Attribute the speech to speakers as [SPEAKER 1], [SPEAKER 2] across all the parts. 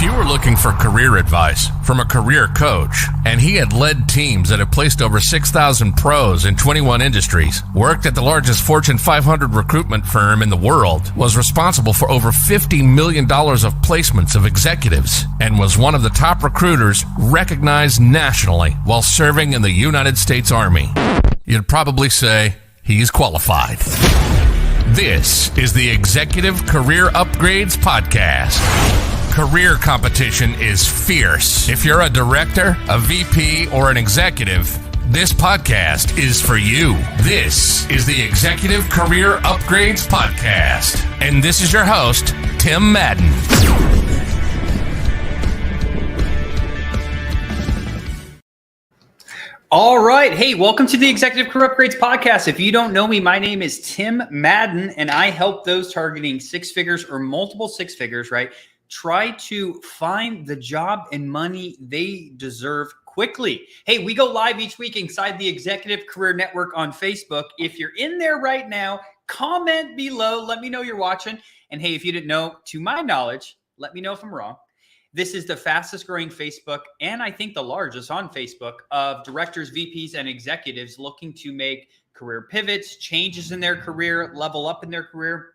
[SPEAKER 1] you were looking for career advice from a career coach, and he had led teams that have placed over 6,000 pros in 21 industries, worked at the largest Fortune 500 recruitment firm in the world, was responsible for over $50 million of placements of executives, and was one of the top recruiters recognized nationally while serving in the United States Army, you'd probably say he's qualified. This is the Executive Career Upgrades Podcast. Career competition is fierce. If you're a director, a VP, or an executive, this podcast is for you. This is the Executive Career Upgrades Podcast. And this is your host, Tim Madden.
[SPEAKER 2] All right. Hey, welcome to the Executive Career Upgrades Podcast. If you don't know me, my name is Tim Madden, and I help those targeting six figures or multiple six figures, right? Try to find the job and money they deserve quickly. Hey, we go live each week inside the Executive Career Network on Facebook. If you're in there right now, comment below. Let me know you're watching. And hey, if you didn't know, to my knowledge, let me know if I'm wrong. This is the fastest growing Facebook, and I think the largest on Facebook, of directors, VPs, and executives looking to make career pivots, changes in their career, level up in their career.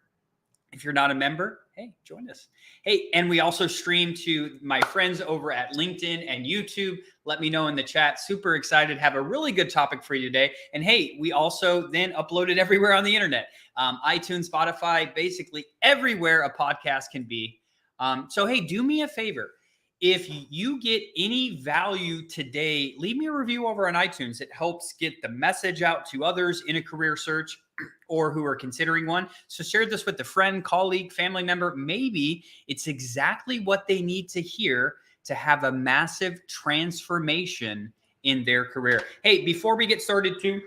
[SPEAKER 2] If you're not a member, hey, join us. Hey, and we also stream to my friends over at LinkedIn and YouTube. Let me know in the chat. Super excited. Have a really good topic for you today. And hey, we also then upload it everywhere on the internet. iTunes, Spotify, basically everywhere a podcast can be. So, hey, do me a favor. If you get any value today, leave me a review over on iTunes. It helps get the message out to others in a career search or who are considering one. So share this with a friend, colleague, family member. Maybe it's exactly what they need to hear to have a massive transformation in their career. Hey, before we get started too,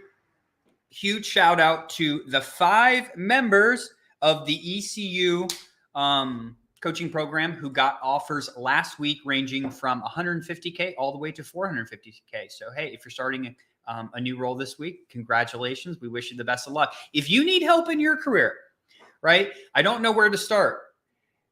[SPEAKER 2] huge shout out to the 5 members of the ECU coaching program who got offers last week ranging from $150K all the way to $450K. So, hey, if you're starting a new role this week, congratulations. We wish you the best of luck. If you need help in your career, right? I don't know where to start.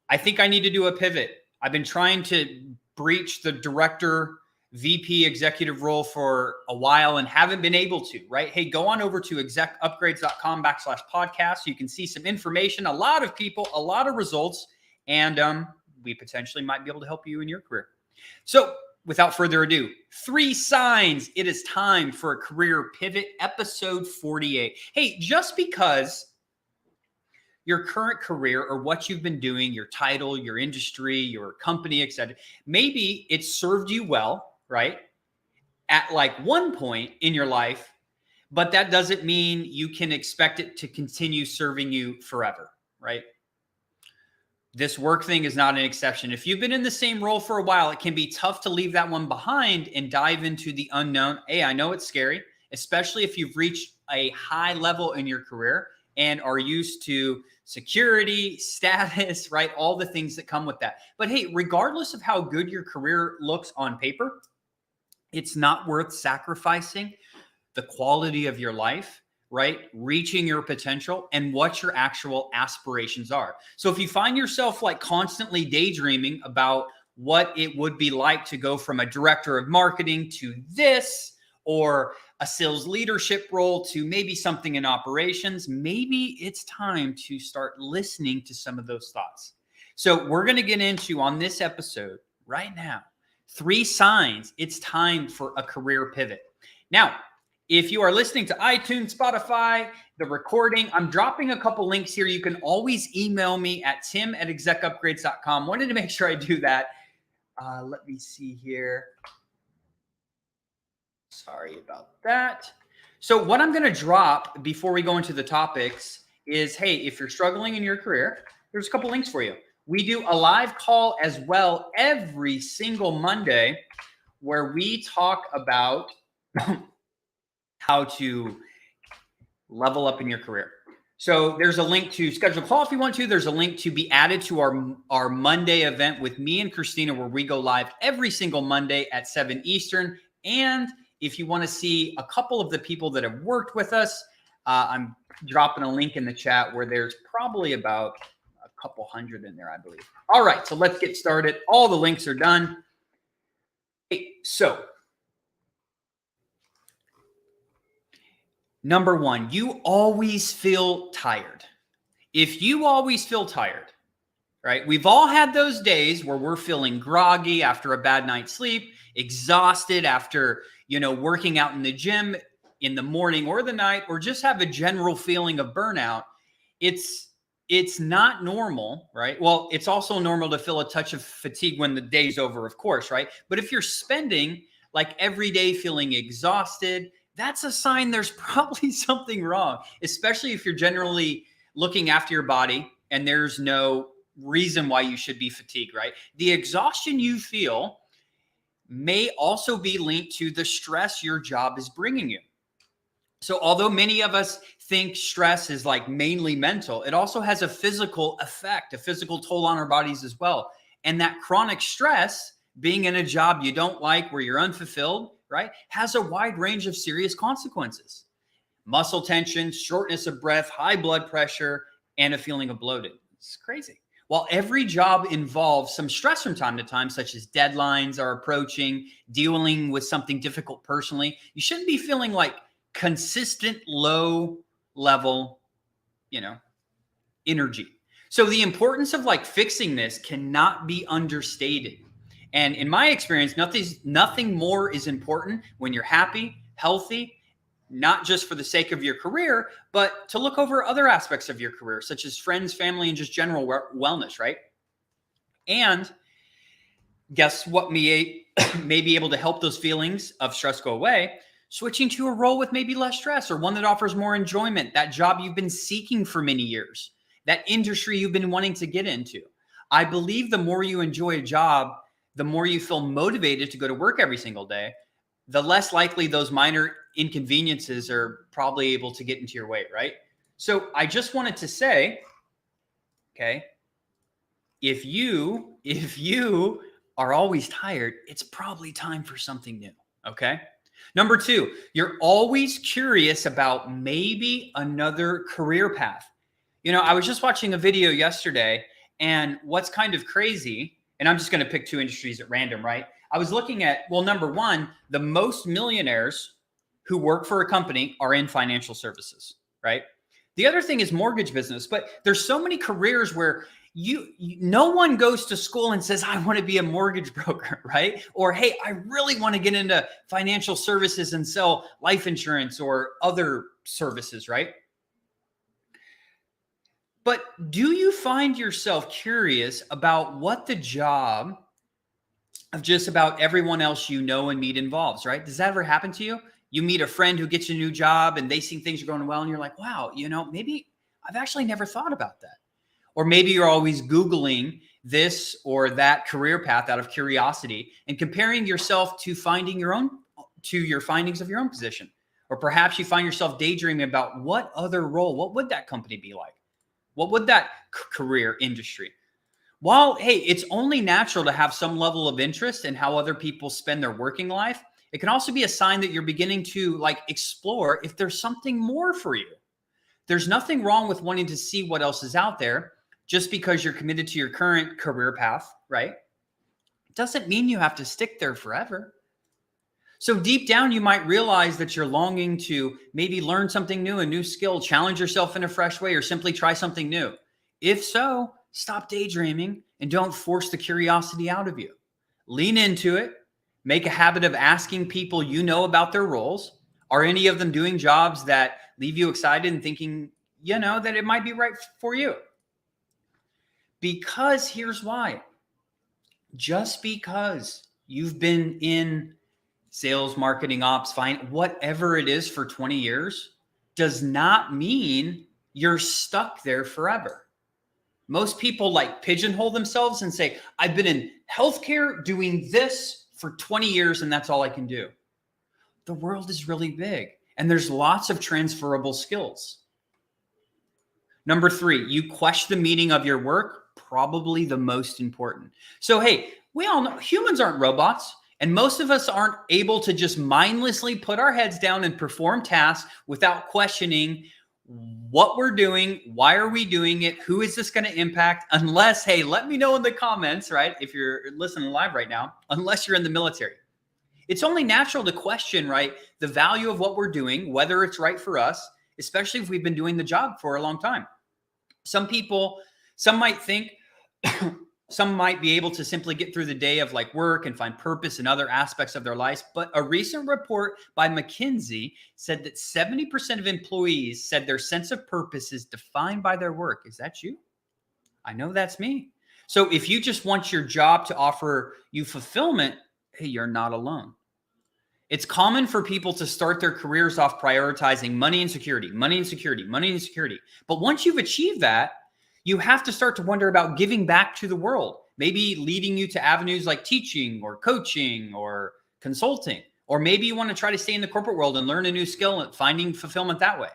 [SPEAKER 2] I think I need to do a pivot. I've been trying to breach the director, VP executive role for a while and haven't been able to, right? Hey, go on over to execupgrades.com/podcast. You can see some information, a lot of people, a lot of results, and we potentially might be able to help you in your career. So without further ado, 3 signs it is time for a career pivot, episode 48. Hey, just because your current career or what you've been doing, your title, your industry, your company, etc., maybe it served you well, right? At like one point in your life, but that doesn't mean you can expect it to continue serving you forever, right? This work thing is not an exception. If you've been in the same role for a while, it can be tough to leave that one behind and dive into the unknown. Hey, I know it's scary, especially if you've reached a high level in your career and are used to security, status, right? All the things that come with that. But hey, regardless of how good your career looks on paper, it's not worth sacrificing the quality of your life, right? Reaching your potential and what your actual aspirations are. So if you find yourself like constantly daydreaming about what it would be like to go from a director of marketing to this, or a sales leadership role to maybe something in operations, maybe it's time to start listening to some of those thoughts. So we're going to get into on this episode right now, 3 signs it's time for a career pivot. Now, if you are listening to iTunes, Spotify, the recording, I'm dropping a couple links here. You can always email me at tim@execupgrades.com. Wanted to make sure I do that. Let me see here. Sorry about that. So what I'm going to drop before we go into the topics is, hey, if you're struggling in your career, there's a couple links for you. We do a live call as well every single Monday where we talk about how to level up in your career. So there's a link to schedule a call if you want to. There's a link to be added to our Monday event with me and Christina, where we go live every single Monday at 7 Eastern. And if you want to see a couple of the people that have worked with us, I'm dropping a link in the chat where there's probably about a couple hundred in there, I believe. All right, so let's get started. All the links are done. Okay, so number one, you always feel tired. If you always feel tired, right? We've all had those days where we're feeling groggy after a bad night's sleep, exhausted after, working out in the gym in the morning or the night, or just have a general feeling of burnout. It's not normal, right? Well, it's also normal to feel a touch of fatigue when the day's over, of course, right? But if you're spending like every day feeling exhausted, that's a sign there's probably something wrong, especially if you're generally looking after your body and there's no reason why you should be fatigued, right? The exhaustion you feel may also be linked to the stress your job is bringing you. So although many of us think stress is like mainly mental, it also has a physical effect, a physical toll on our bodies as well. And that chronic stress, being in a job you don't like, where you're unfulfilled, right, has a wide range of serious consequences. Muscle tension, shortness of breath, high blood pressure, and a feeling of bloated. It's crazy. While every job involves some stress from time to time, such as deadlines are approaching, dealing with something difficult personally, you shouldn't be feeling like consistent low level, energy. So the importance of like fixing this cannot be understated. And in my experience, nothing more is important when you're happy, healthy, not just for the sake of your career, but to look over other aspects of your career, such as friends, family, and just general wellness, right? And guess what may be able to help those feelings of stress go away? Switching to a role with maybe less stress, or one that offers more enjoyment, that job you've been seeking for many years, that industry you've been wanting to get into. I believe the more you enjoy a job, the more you feel motivated to go to work every single day, the less likely those minor inconveniences are probably able to get into your way, right? So I just wanted to say, okay, if you are always tired, it's probably time for something new, okay? Number two, you're always curious about maybe another career path. I was just watching a video yesterday, and what's kind of crazy, and I'm just going to pick two industries at random, right? I was looking at, number one, the most millionaires who work for a company are in financial services, right? The other thing is mortgage business, but there's so many careers where no one goes to school and says, I want to be a mortgage broker, right? Or, hey, I really want to get into financial services and sell life insurance or other services, right? But do you find yourself curious about what the job of just about everyone else you know and meet involves, right? Does that ever happen to you? You meet a friend who gets a new job and they see things are going well and you're like, wow, maybe I've actually never thought about that. Or maybe you're always Googling this or that career path out of curiosity and comparing yourself to your findings of your own position. Or perhaps you find yourself daydreaming about what other role, what would that company be like? What would that career industry? While, hey, it's only natural to have some level of interest in how other people spend their working life, it can also be a sign that you're beginning to explore if there's something more for you. There's nothing wrong with wanting to see what else is out there. Just because you're committed to your current career path, right? It doesn't mean you have to stick there forever. So deep down, you might realize that you're longing to maybe learn something new, a new skill, challenge yourself in a fresh way, or simply try something new. If so, stop daydreaming and don't force the curiosity out of you. Lean into it. Make a habit of asking people about their roles. Are any of them doing jobs that leave you excited and thinking, that it might be right for you? Because here's why. Just because you've been in sales, marketing, ops, whatever it is for 20 years does not mean you're stuck there forever. Most people pigeonhole themselves and say, I've been in healthcare doing this for 20 years and that's all I can do. The world is really big and there's lots of transferable skills. Number three, you question the meaning of your work. Probably the most important. So, hey, we all know humans aren't robots, and most of us aren't able to just mindlessly put our heads down and perform tasks without questioning what we're doing, why are we doing it, who is this going to impact, unless, hey, let me know in the comments, right? If you're listening live right now, unless you're in the military. It's only natural to question, right, the value of what we're doing, whether it's right for us, especially if we've been doing the job for a long time. Some might think, some might be able to simply get through the day of like work and find purpose in other aspects of their lives. But a recent report by McKinsey said that 70% of employees said their sense of purpose is defined by their work. Is that you? I know that's me. So if you just want your job to offer you fulfillment, hey, you're not alone. It's common for people to start their careers off prioritizing money and security, money and security, money and security. But once you've achieved that, you have to start to wonder about giving back to the world, maybe leading you to avenues like teaching or coaching or consulting, or maybe you want to try to stay in the corporate world and learn a new skill and finding fulfillment that way.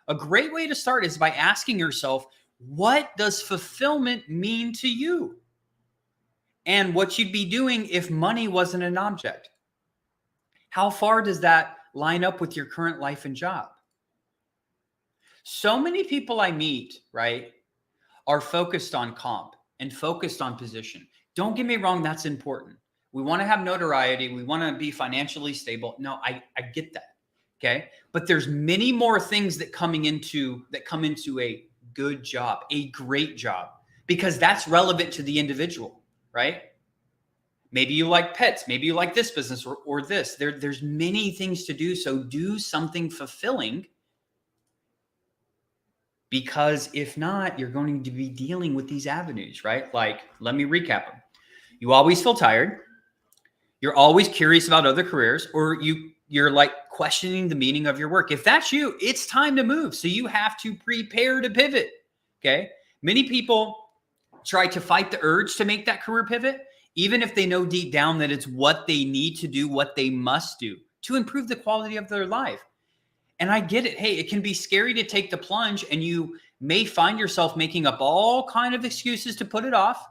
[SPEAKER 2] A great way to start is by asking yourself, what does fulfillment mean to you? And what you'd be doing if money wasn't an object. How far does that line up with your current life and job? So many people I meet, right, are focused on comp and focused on position. Don't get me wrong, that's important. We want to have notoriety. We want to be financially stable. No, I get that. Okay. But there's many more things that come into a good job, a great job, because that's relevant to the individual, right? Maybe you like pets. Maybe you like this business or this. There's many things to do. So do something fulfilling. Because if not, you're going to be dealing with these avenues, right? Like, let me recap them. You always feel tired. You're always curious about other careers, or you're like questioning the meaning of your work. If that's you, it's time to move. So you have to prepare to pivot. Okay. Many people try to fight the urge to make that career pivot, even if they know deep down that it's what they need to do, what they must do to improve the quality of their life. And I get it. Hey, it can be scary to take the plunge, and you may find yourself making up all kind of excuses to put it off.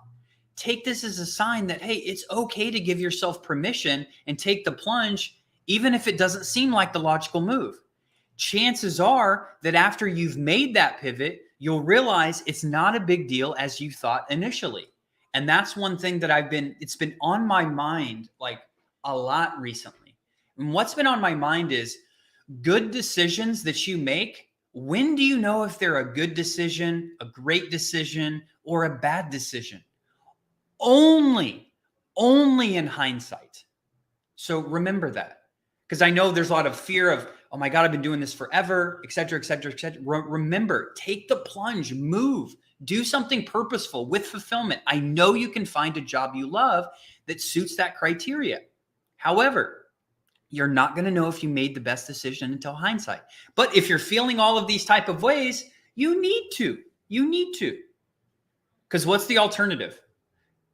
[SPEAKER 2] Take this as a sign that, hey, it's okay to give yourself permission and take the plunge, even if it doesn't seem like the logical move. Chances are that after you've made that pivot, you'll realize it's not a big deal as you thought initially. And that's one thing that it's been on my mind like a lot recently. And what's been on my mind is, good decisions that you make, when do you know if they're a good decision, a great decision, or a bad decision? Only in hindsight. So remember that. Because I know there's a lot of fear of, oh my God, I've been doing this forever, et cetera, et cetera, et cetera. Remember, take the plunge, move, do something purposeful with fulfillment. I know you can find a job you love that suits that criteria. However, you're not going to know if you made the best decision until hindsight. But if you're feeling all of these type of ways, you need to. Because what's the alternative?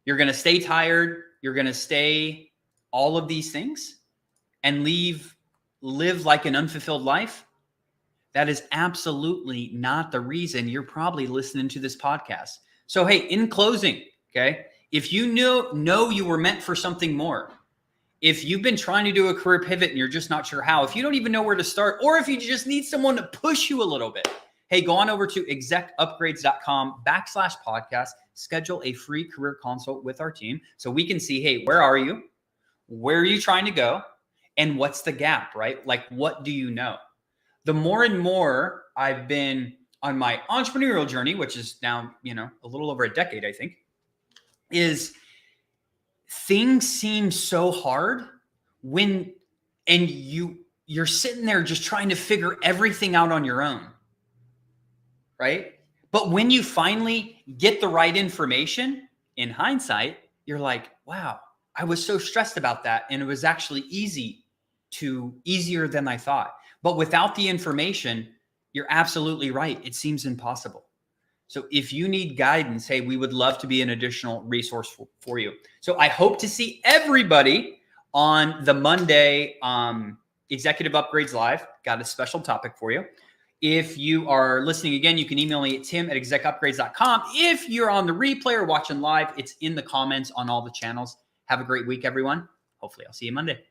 [SPEAKER 2] You're going to stay tired. You're going to stay all of these things and live like an unfulfilled life. That is absolutely not the reason you're probably listening to this podcast. So, hey, in closing, okay, if you know you were meant for something more, if you've been trying to do a career pivot and you're just not sure how, if you don't even know where to start, or if you just need someone to push you a little bit, hey, go on over to execupgrades.com/podcast, schedule a free career consult with our team so we can see, hey, where are you? Where are you trying to go? And what's the gap, right? Like, what do you know? The more and more I've been on my entrepreneurial journey, which is now, a little over a decade, I think, is things seem so hard you're sitting there just trying to figure everything out on your own, right? But when you finally get the right information, in hindsight, you're like, wow, I was so stressed about that. And it was actually easier than I thought. But without the information, you're absolutely right. It seems impossible. So if you need guidance, hey, we would love to be an additional resource for you. So I hope to see everybody on the Monday Executive Upgrades Live. Got a special topic for you. If you are listening again, you can email me at tim@execupgrades.com. If you're on the replay or watching live, it's in the comments on all the channels. Have a great week, everyone. Hopefully I'll see you Monday.